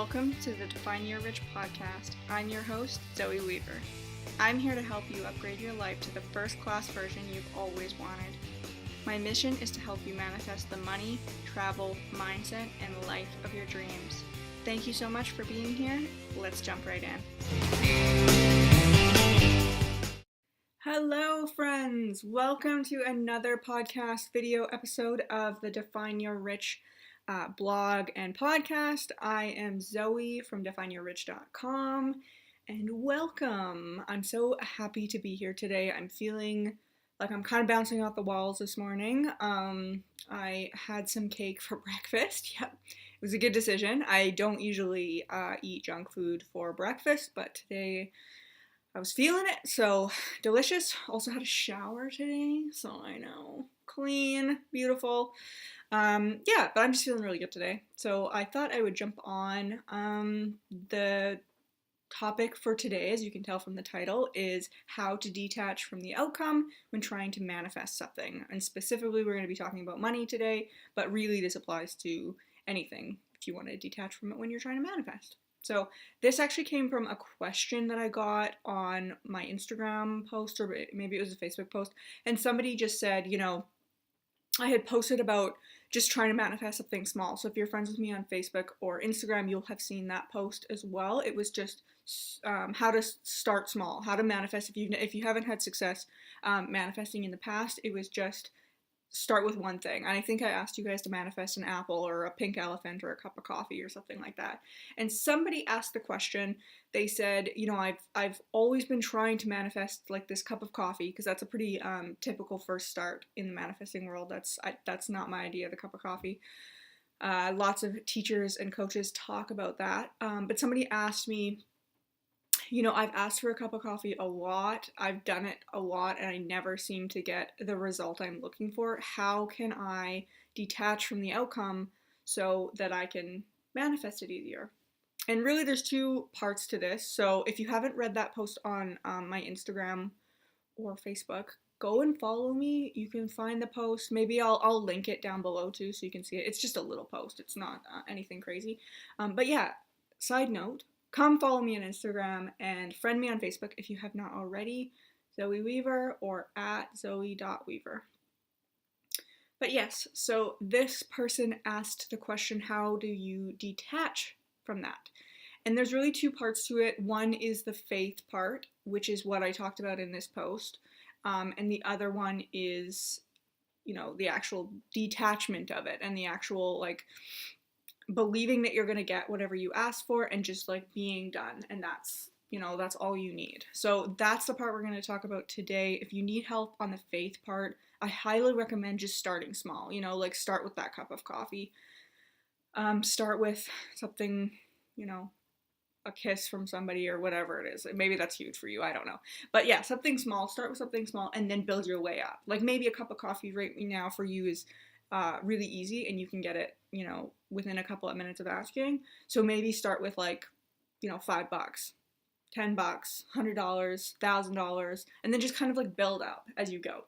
Welcome to the Define Your Rich podcast. I'm your host, Zoe Weaver. I'm here to help you upgrade your life to the first-class version you've always wanted. My mission is to help you manifest the money, travel, mindset, and life of your dreams. Thank you so much for being here. Let's jump right in. Hello, friends. Welcome to another podcast video episode of the Define Your Rich blog and podcast. I am Zoe from defineyourrich.com and welcome. I'm so happy to be here today. I'm feeling like I'm kind of bouncing off the walls this morning. I had some cake for breakfast. Yep, it was a good decision. I don't usually eat junk food for breakfast, but today I was feeling it, so delicious. Also had a shower today, so I know, clean, beautiful. But I'm just feeling really good today. So I thought I would jump on. The topic for today, as you can tell from the title, is how to detach from the outcome when trying to manifest something. And specifically, we're going to be talking about money today, but really this applies to anything if you want to detach from it when you're trying to manifest. So this actually came from a question that I got on my Instagram post, or maybe it was a Facebook post, and somebody just said, I had posted about just trying to manifest something small. So if you're friends with me on Facebook or Instagram, you'll have seen that post as well. It was just how to start small, how to manifest. If you haven't had success manifesting in the past, it was just start with one thing. And I think I asked you guys to manifest an apple or a pink elephant or a cup of coffee or something like that. And somebody asked the question, they said, I've always been trying to manifest like this cup of coffee, because that's a pretty typical first start in the manifesting world. That's not my idea, the cup of coffee. Lots of teachers and coaches talk about that. But somebody asked me, I've asked for a cup of coffee a lot. I've done it a lot, and I never seem to get the result I'm looking for. How can I detach from the outcome so that I can manifest it easier? And really, there's two parts to this. So if you haven't read that post on my Instagram or Facebook, go and follow me. You can find the post. Maybe I'll link it down below too, so you can see it. It's just a little post. It's not anything crazy. But yeah, side note, come follow me on Instagram and friend me on Facebook if you have not already, Zoe Weaver, or at zoe.weaver. But yes, so this person asked the question, how do you detach from that? And there's really two parts to it. One is the faith part, which is what I talked about in this post. And the other one is, the actual detachment of it and the actual, believing that you're going to get whatever you ask for and just being done. And that's all you need. So that's the part we're going to talk about today. If you need help on the faith part, I highly recommend just starting small, start with that cup of coffee. Start with something, a kiss from somebody or whatever it is. Maybe that's huge for you. I don't know. But yeah, something small, start with something small and then build your way up. Maybe a cup of coffee right now for you is really easy and you can get it, within a couple of minutes of asking. So maybe start with $5, $10, $100, $1,000, and then just kind of build up as you go.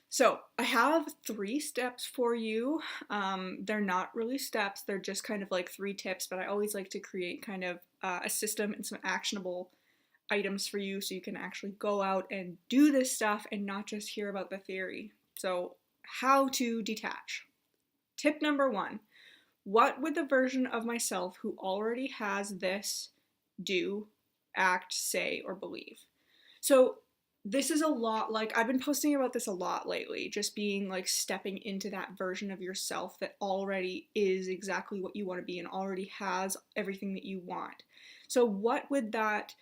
So I have 3 steps for you. They're not really steps. They're just kind of 3 tips, but I always like to create kind of a system and some actionable items for you so you can actually go out and do this stuff and not just hear about the theory. So how to detach. Tip number 1, what would the version of myself who already has this do, act, say, or believe? So this is a lot, I've been posting about this a lot lately, just being stepping into that version of yourself that already is exactly what you want to be and already has everything that you want. So what would that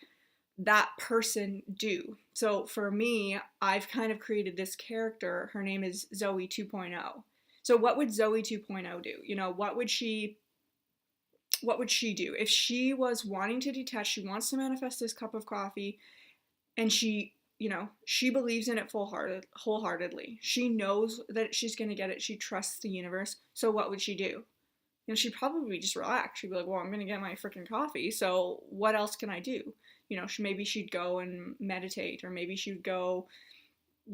person do? So for me, I've kind of created this character. Her name is Zoe 2.0. So what would Zoe 2.0 do? What would she do? If she was wanting to detach, she wants to manifest this cup of coffee, and she believes in it wholeheartedly. She knows that she's going to get it. She trusts the universe. So what would she do? She'd probably just relax. She'd be like, well, I'm going to get my freaking coffee. So what else can I do? Maybe she'd go and meditate, or maybe she'd go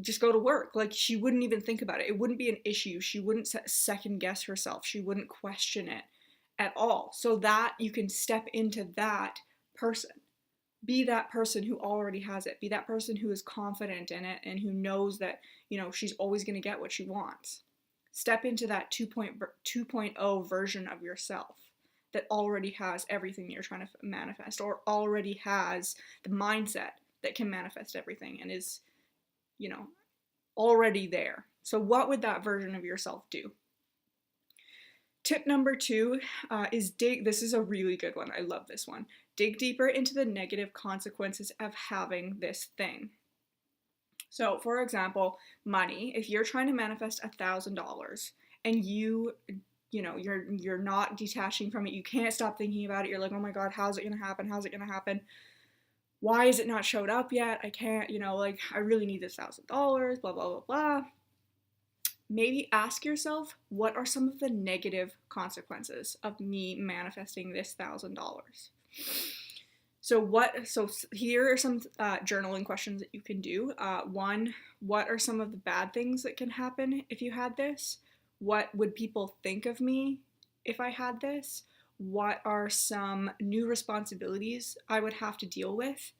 to work. She wouldn't even think about it. It wouldn't be an issue. She wouldn't second guess herself. She wouldn't question it. at all, so that you can step into that person. Be that person who already has it. Be that person who is confident in it and who knows that, she's always going to get what she wants. Step into that 2.0 version of yourself that already has everything you're trying to manifest, or already has the mindset that can manifest everything and is, already there. So what would that version of yourself do? Tip number 2 is dig. This is a really good one. I love this one. Dig deeper into the negative consequences of having this thing. So, for example, money. If you're trying to manifest $1,000 and you're not detaching from it, you can't stop thinking about it. You're like, oh my God, how's it gonna happen? How's it gonna happen? Why is it not showed up yet? I can't. I really need this $1,000. Blah blah blah blah. Maybe ask yourself, what are some of the negative consequences of me manifesting this $1,000? So here are some journaling questions that you can do. 1, what are some of the bad things that can happen if you had this? What would people think of me if I had this? What are some new responsibilities I would have to deal with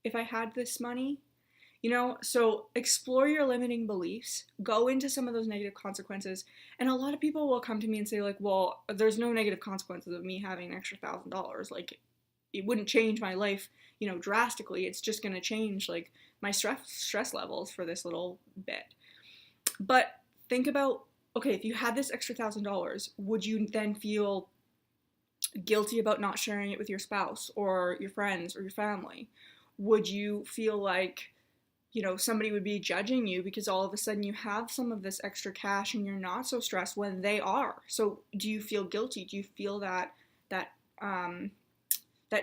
if I had this money? So explore your limiting beliefs, go into some of those negative consequences, and a lot of people will come to me and say, like, well, there's no negative consequences of me having an extra $1,000. Like, it wouldn't change my life, drastically. It's just going to change, like, my stress levels for this little bit. But think about, okay, if you had this extra $1,000, would you then feel guilty about not sharing it with your spouse or your friends or your family? Would you feel like, somebody would be judging you because all of a sudden you have some of this extra cash and you're not so stressed when they are? So do you feel guilty? Do you feel that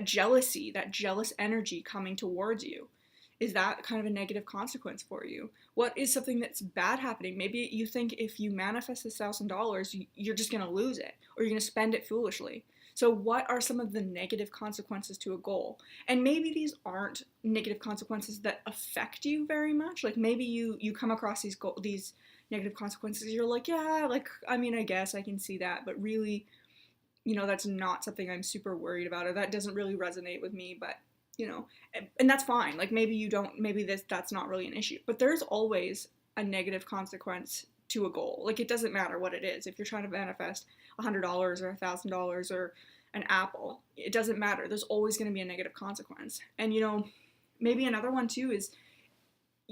jealousy, that jealous energy coming towards you? Is that kind of a negative consequence for you? What is something that's bad happening? Maybe you think if you manifest this $1,000, you're just going to lose it, or you're going to spend it foolishly. So what are some of the negative consequences to a goal? And maybe these aren't negative consequences that affect you very much. Like, maybe you come across these negative consequences, you're like, yeah, like, I mean, I guess I can see that, but really, that's not something I'm super worried about, or that doesn't really resonate with me. But and that's fine. Like, maybe that's not really an issue, but there's always a negative consequence to a goal. Like, it doesn't matter what it is. If you're trying to manifest $100 or $1,000 or an apple, it doesn't matter. There's always going to be a negative consequence. And maybe another one too is,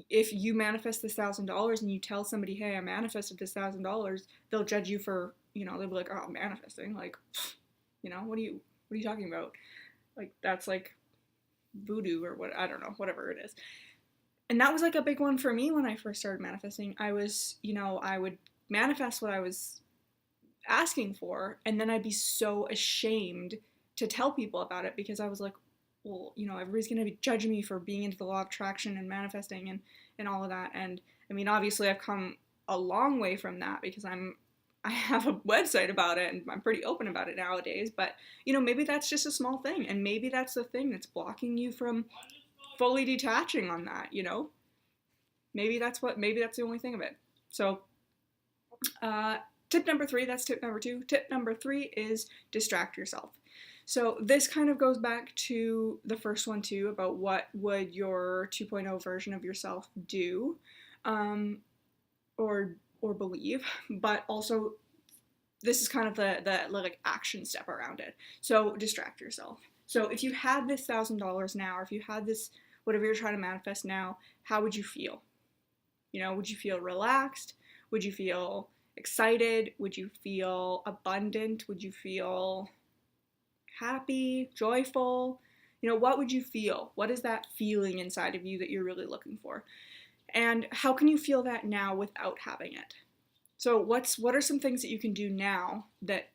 if you manifest this $1,000 and you tell somebody, hey, I manifested this $1,000, they'll judge you for, they'll be like, oh, manifesting, like, what are you talking about? Like, that's like voodoo or what, I don't know, whatever it is. And that was like a big one for me when I first started manifesting. I was, I would manifest what I was asking for, and then I'd be so ashamed to tell people about it, because I was like, well, everybody's going to be judging me for being into the law of attraction and manifesting and all of that. And I mean, obviously I've come a long way from that, because I have a website about it and I'm pretty open about it nowadays. But maybe that's just a small thing, and maybe that's the thing that's blocking you from fully detaching on that. Maybe that's the only thing of it. So tip number 3, that's tip number 2. Tip number 3 is distract yourself. So this kind of goes back to the first one too, about what would your 2.0 version of yourself do, or believe, but also this is kind of the like action step around it. So distract yourself. So if you had this $1,000 now, or if you had this whatever you're trying to manifest now, how would you feel? Would you feel relaxed? Would you feel excited? Would you feel abundant? Would you feel happy, joyful? What would you feel? What is that feeling inside of you that you're really looking for? And how can you feel that now without having it? So what are some things that you can do now that,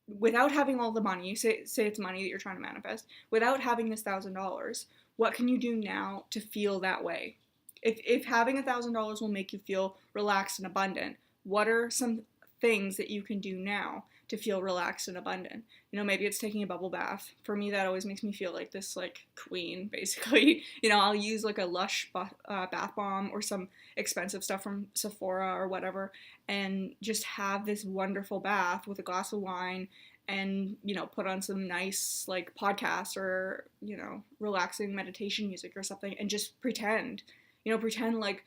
without having all the money, say it's money that you're trying to manifest, without having this $1,000, what can you do now to feel that way? If having $1,000 will make you feel relaxed and abundant, what are some things that you can do now to feel relaxed and abundant? Maybe it's taking a bubble bath. For me, that always makes me feel like this, like, queen, basically. I'll use like a Lush bath bomb or some expensive stuff from Sephora or whatever, and just have this wonderful bath with a glass of wine and, put on some nice like podcast or, relaxing meditation music or something and just pretend like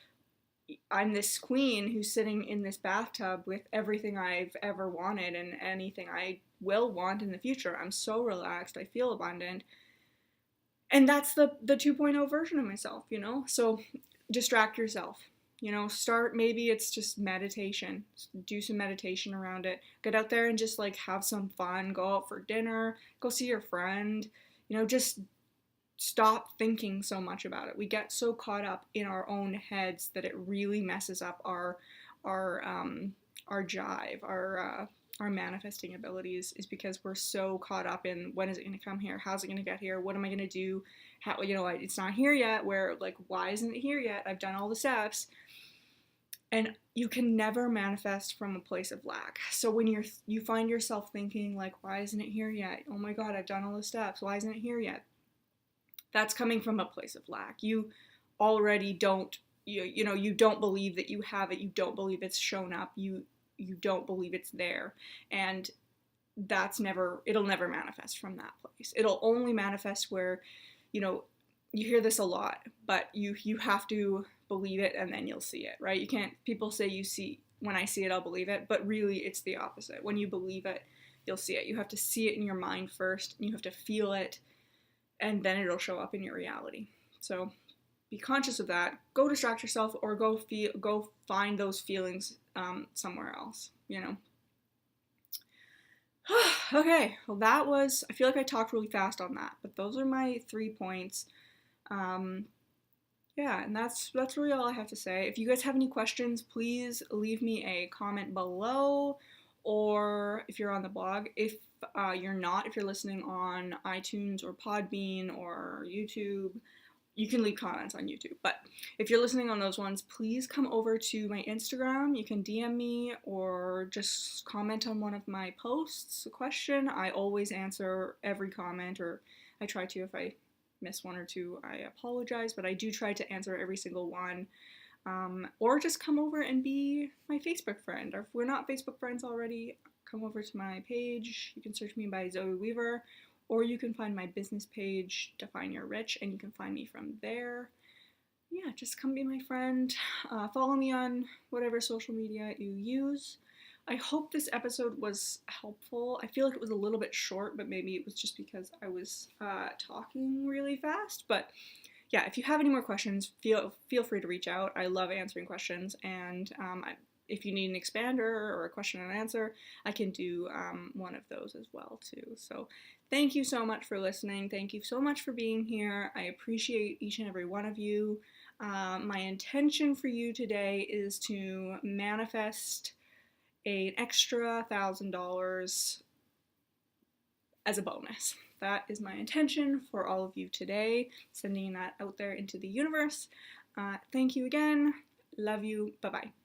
I'm this queen who's sitting in this bathtub with everything I've ever wanted and anything I will want in the future. I'm so relaxed. I feel abundant. And that's the 2.0 version of myself, So distract yourself. Start, maybe it's just meditation. Do some meditation around it. Get out there and just like have some fun. Go out for dinner. Go see your friend. Just stop thinking so much about it. We get so caught up in our own heads that it really messes up our jive, our manifesting abilities, is because we're so caught up in when is it going to come here? How's it going to get here? What am I going to do? How, it's not here yet. Where, like, why isn't it here yet? I've done all the steps. And you can never manifest from a place of lack. So when you find yourself thinking like, why isn't it here yet? Oh my God, I've done all the steps. Why isn't it here yet? That's coming from a place of lack. You already don't, you don't believe that you have it. You don't believe it's shown up. You don't believe it's there. And it'll never manifest from that place. It'll only manifest where, you hear this a lot, but you have to believe it and then you'll see it, right? You can't, people say when I see it, I'll believe it, but really it's the opposite. When you believe it, you'll see it. You have to see it in your mind first, and you have to feel it, and then it'll show up in your reality. So be conscious of that. Go distract yourself, or go find those feelings somewhere else, Okay, well I feel like I talked really fast on that, but those are my 3 points. Yeah, and that's really all I have to say. If you guys have any questions, please leave me a comment below, or if you're on the blog. If if you're listening on iTunes or Podbean or YouTube, you can leave comments on YouTube. But if you're listening on those ones, please come over to my Instagram. You can DM me or just comment on one of my posts, a question. I always answer every comment, or I try to. If I miss one or two, I apologize, but I do try to answer every single one. Or just come over and be my Facebook friend. Or if we're not Facebook friends already, come over to my page. You can search me by Zoe Weaver, or you can find my business page, Define Your Rich, and you can find me from there. Yeah, just come be my friend. Follow me on whatever social media you use. I hope this episode was helpful. I feel like it was a little bit short, but maybe it was just because I was talking really fast. But yeah, if you have any more questions, feel free to reach out. I love answering questions, and if you need an expander or a question and answer, I can do one of those as well too. So thank you so much for listening. Thank you so much for being here. I appreciate each and every one of you. My intention for you today is to manifest an extra $1,000 as a bonus. That is my intention for all of you today, sending that out there into the universe. Thank you again. Love you. Bye-bye.